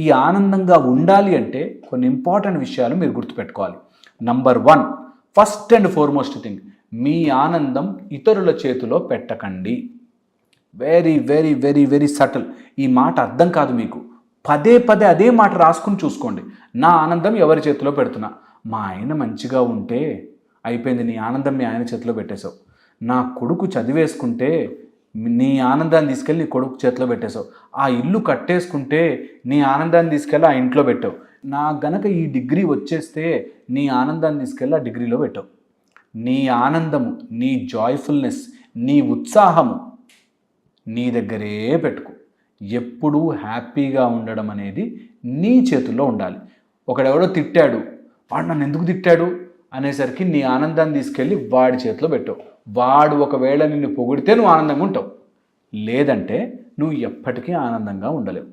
ఈ ఆనందంగా ఉండాలి అంటే కొన్ని ఇంపార్టెంట్ విషయాలు మీరు గుర్తుపెట్టుకోవాలి. Number 1, first and foremost thing, మీ ఆనందం ఇతరుల చేతిలో పెట్టకండి. Very very very very subtle. ఈ మాట అర్థం కాదు మీకు. పదే పదే అదే మాట రాసుకుని చూసుకోండి. నా ఆనందం ఎవరి చేతిలో పెడుతున్నా? మా ఆయన మంచిగా ఉంటే అయిపోయింది, నీ ఆనందం మీ ఆయన చేతిలో పెట్టేశావు. నా కొడుకు చదివేసుకుంటే నీ ఆనందాన్ని తీసుకెళ్ళి నీ కొడుకు చేతిలో పెట్టేశావు. ఆ ఇల్లు కట్టేసుకుంటే నీ ఆనందాన్ని తీసుకెళ్ళి ఆ ఇంట్లో పెట్టావు. నా గనక ఈ డిగ్రీ వచ్చేస్తే నీ ఆనందాన్ని తీసుకెళ్ళి ఆ డిగ్రీలో పెట్టావు. నీ ఆనందము, నీ జాయ్ఫుల్నెస్, నీ ఉత్సాహము నీ దగ్గరే పెట్టుకో. ఎప్పుడూ హ్యాపీగా ఉండడం అనేది నీ చేతుల్లో ఉండాలి. ఒకడెవడో తిట్టాడు, వాడు నన్ను ఎందుకు తిట్టాడు అనేసరికి నీ ఆనందాన్ని తీసుకెళ్ళి వాడి చేతిలో పెట్టావు. వాడు ఒకవేళ నిన్ను పొగిడితే నువ్వు ఆనందంగా ఉంటావు, లేదంటే నువ్వు ఎప్పటికీ ఆనందంగా ఉండలేవు.